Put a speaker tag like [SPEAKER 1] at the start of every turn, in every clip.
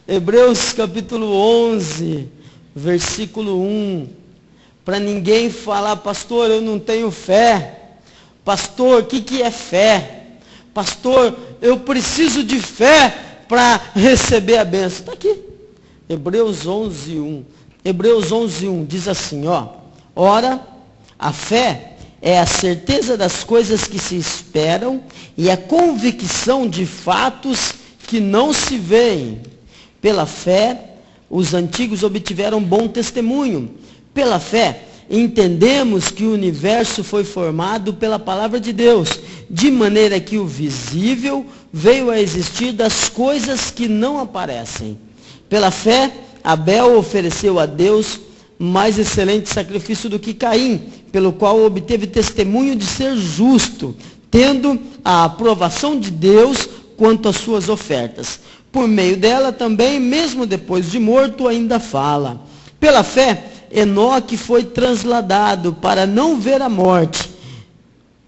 [SPEAKER 1] Hebreus capítulo 11, versículo 1. Para ninguém falar, pastor, eu não tenho fé. Pastor, o que é fé? Pastor, eu preciso de fé para receber a bênção. Está aqui. Hebreus 11, 1. Hebreus 11, 1 diz assim, ó. Ora, a fé é a certeza das coisas que se esperam e a convicção de fatos que não se veem. Pela fé, os antigos obtiveram bom testemunho. Pela fé, entendemos que o universo foi formado pela palavra de Deus, de maneira que o visível veio a existir das coisas que não aparecem. Pela fé, Abel ofereceu a Deus mais excelente sacrifício do que Caim, pelo qual obteve testemunho de ser justo, tendo a aprovação de Deus quanto às suas ofertas. Por meio dela também, mesmo depois de morto, ainda fala. Pela fé, Enoque foi transladado para não ver a morte.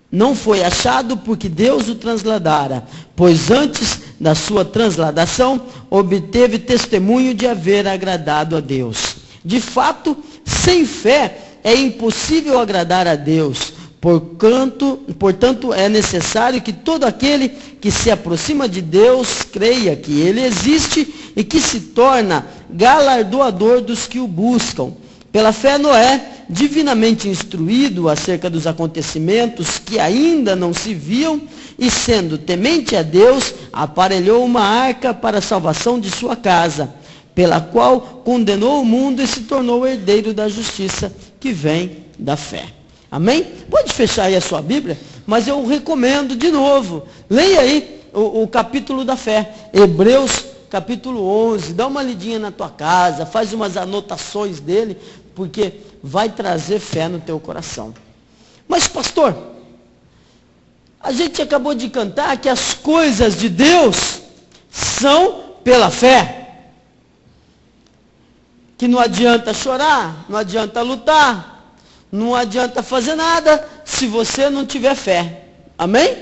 [SPEAKER 1] Não foi achado porque Deus o transladara, pois antes da sua transladação, obteve testemunho de haver agradado a Deus. De fato, sem fé é impossível agradar a Deus. Portanto, é necessário que todo aquele que se aproxima de Deus creia que Ele existe e que se torna galardoador dos que o buscam. Pela fé, Noé, divinamente instruído acerca dos acontecimentos que ainda não se viam, e sendo temente a Deus, aparelhou uma arca para a salvação de sua casa, pela qual condenou o mundo e se tornou herdeiro da justiça que vem da fé. Amém? Pode fechar aí a sua Bíblia, mas eu recomendo de novo, leia aí o capítulo da fé, Hebreus capítulo 11, dá uma lidinha na tua casa, faz umas anotações dele, porque vai trazer fé no teu coração. Mas pastor, a gente acabou de cantar que as coisas de Deus são pela fé. Que não adianta chorar, não adianta lutar, não adianta fazer nada se você não tiver fé. Amém?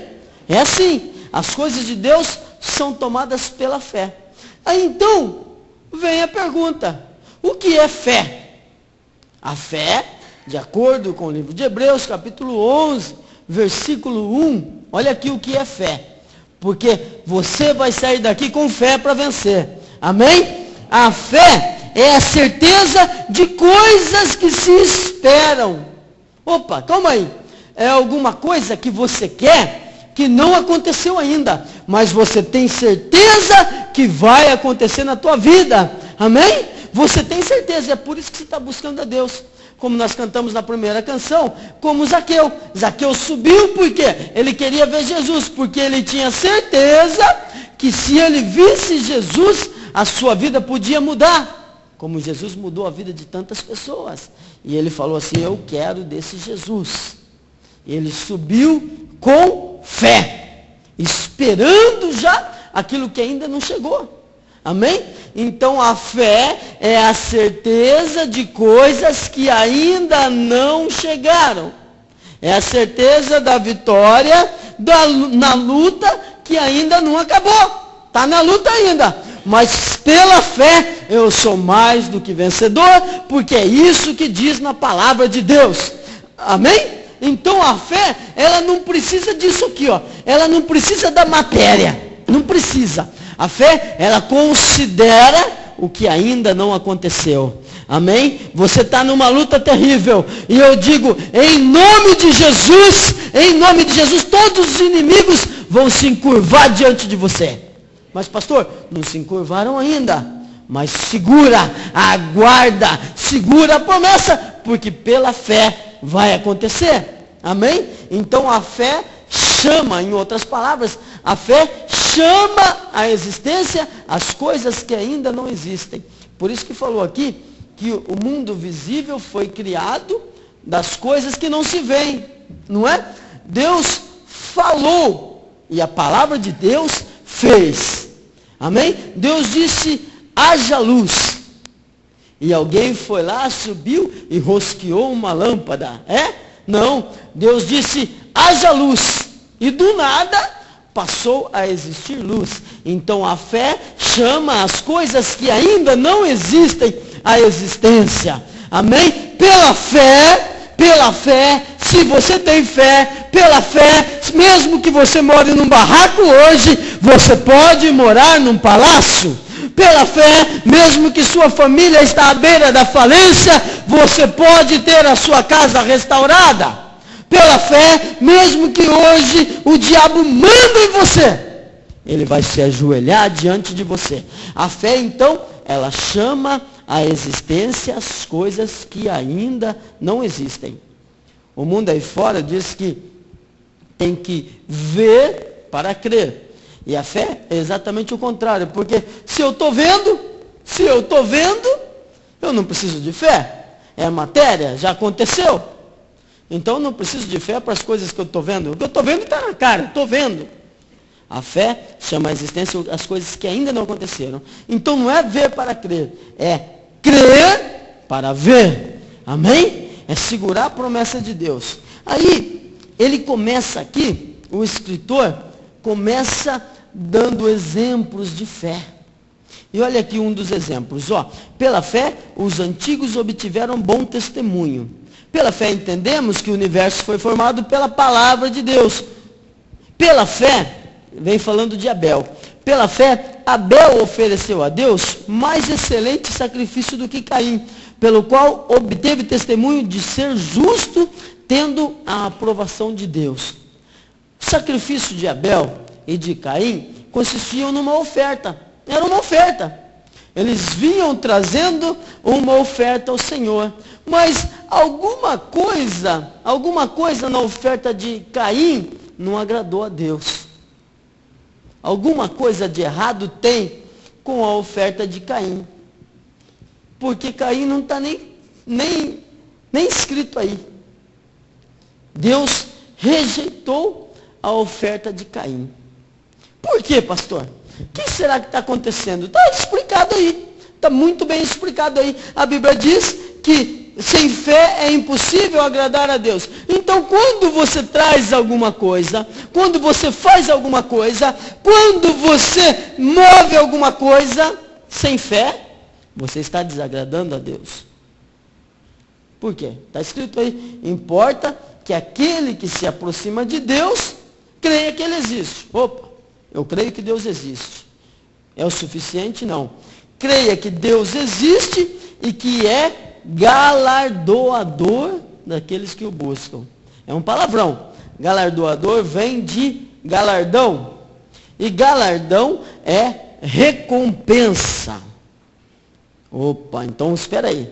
[SPEAKER 1] É assim, as coisas de Deus são tomadas pela fé. Aí então, vem a pergunta, o que é fé? A fé, de acordo com o livro de Hebreus, capítulo 11, versículo 1, olha aqui o que é fé. Porque você vai sair daqui com fé para vencer. Amém? A fé é a certeza de coisas que se esperam. Opa, calma aí. É alguma coisa que você quer que não aconteceu ainda, mas você tem certeza que vai acontecer na tua vida. Amém? Você tem certeza, é por isso que você está buscando a Deus. Como nós cantamos na primeira canção, como Zaqueu. Zaqueu subiu porque ele queria ver Jesus, porque ele tinha certeza que se ele visse Jesus, a sua vida podia mudar. Como Jesus mudou a vida de tantas pessoas. E ele falou assim, eu quero desse Jesus. Ele subiu com fé, esperando já aquilo que ainda não chegou. Amém? Então a fé é a certeza de coisas que ainda não chegaram. É a certeza da vitória na luta que ainda não acabou. Está na luta ainda. Mas pela fé eu sou mais do que vencedor, porque é isso que diz na palavra de Deus. Amém? Então a fé, ela não precisa disso aqui, ó. Ela não precisa da matéria. Não precisa. A fé, ela considera o que ainda não aconteceu. Amém? Você está numa luta terrível. E eu digo, em nome de Jesus, todos os inimigos vão se encurvar diante de você. Mas pastor, não se encurvaram ainda. Mas segura, aguarda, segura a promessa, porque pela fé vai acontecer. Amém? Então a fé chama, em outras palavras, a fé chama à existência as coisas que ainda não existem. Por isso que falou aqui que o mundo visível foi criado das coisas que não se veem, não é? Deus falou e a palavra de Deus fez. Amém? Deus disse, haja luz. E alguém foi lá, subiu e rosqueou uma lâmpada. É? Não. Deus disse, haja luz. E do nada, passou a existir luz. Então a fé chama as coisas que ainda não existem à existência. Amém? Pela fé, se você tem fé, pela fé, mesmo que você more num barraco hoje, você pode morar num palácio. Pela fé, mesmo que sua família está à beira da falência, você pode ter a sua casa restaurada. Pela fé, mesmo que hoje o diabo manda em você, ele vai se ajoelhar diante de você. A fé, então, ela chama à existência as coisas que ainda não existem. O mundo aí fora diz que tem que ver para crer. E a fé é exatamente o contrário, porque se eu estou vendo, eu não preciso de fé. É matéria, já aconteceu. Então eu não preciso de fé para as coisas que eu estou vendo. O que eu estou vendo está na cara, estou vendo. A fé chama a existência as coisas que ainda não aconteceram. Então não é ver para crer, é crer para ver. Amém? É segurar a promessa de Deus. Aí, ele começa aqui, o escritor começa dando exemplos de fé. E olha aqui um dos exemplos. Pela fé, os antigos obtiveram bom testemunho. Pela fé entendemos que o universo foi formado pela palavra de Deus. Pela fé, vem falando de Abel. Pela fé, Abel ofereceu a Deus mais excelente sacrifício do que Caim, pelo qual obteve testemunho de ser justo, tendo a aprovação de Deus. O sacrifício de Abel e de Caim consistiam numa oferta. Era uma oferta. Eles vinham trazendo uma oferta ao Senhor. Mas alguma coisa na oferta de Caim não agradou a Deus. Alguma coisa de errado tem com a oferta de Caim. Porque Caim não está nem escrito aí. Deus rejeitou a oferta de Caim. Por quê, pastor? O que será que está acontecendo? Está explicado aí. Está muito bem explicado aí. A Bíblia diz que sem fé é impossível agradar a Deus. Então, quando você traz alguma coisa, quando você faz alguma coisa, quando você move alguma coisa, sem fé, você está desagradando a Deus. Por quê? Está escrito aí, importa que aquele que se aproxima de Deus, creia que Ele existe. Opa, eu creio que Deus existe. É o suficiente? Não. Creia que Deus existe e que é galardoador daqueles que o buscam. É um palavrão. Galardoador vem de galardão. E galardão é recompensa. Opa, então espera aí.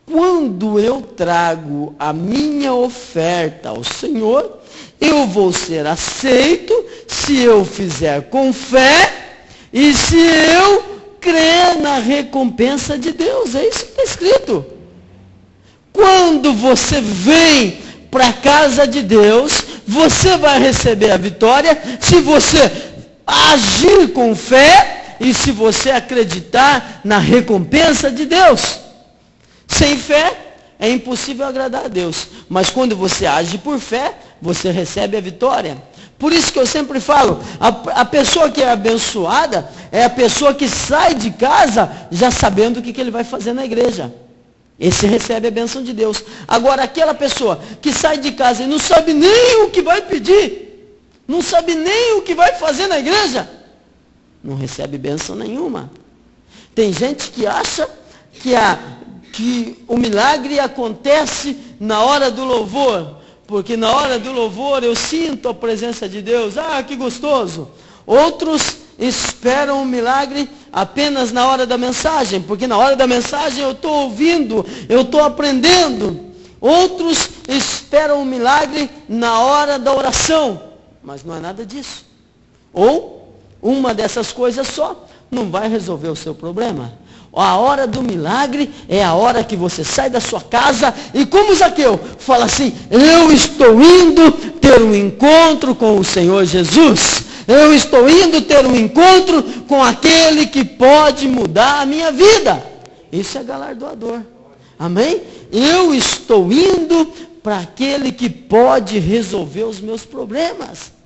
[SPEAKER 1] Quando eu trago a minha oferta ao Senhor, eu vou ser aceito se eu fizer com fé e se eu crer na recompensa de Deus. É isso que está escrito. Quando você vem para a casa de Deus, você vai receber a vitória se você agir com fé e se você acreditar na recompensa de Deus. Sem fé é impossível agradar a Deus. Mas quando você age por fé, você recebe a vitória. Por isso que eu sempre falo, a pessoa que é abençoada é a pessoa que sai de casa já sabendo o que ele vai fazer na igreja. Esse recebe a bênção de Deus. Agora, aquela pessoa que sai de casa e não sabe nem o que vai pedir, não sabe nem o que vai fazer na igreja, não recebe bênção nenhuma. Tem gente que acha que o milagre acontece na hora do louvor, porque na hora do louvor eu sinto a presença de Deus. Ah, que gostoso. Outros esperam o milagre apenas na hora da mensagem, porque na hora da mensagem eu estou ouvindo, eu estou aprendendo. Outros esperam o milagre na hora da oração, mas não é nada disso. Ou uma dessas coisas só não vai resolver o seu problema. A hora do milagre é a hora que você sai da sua casa e, como Zaqueu, fala assim: eu estou indo ter um encontro com o Senhor Jesus. Eu estou indo ter um encontro com aquele que pode mudar a minha vida. Isso é galardoador. Amém? Eu estou indo para aquele que pode resolver os meus problemas.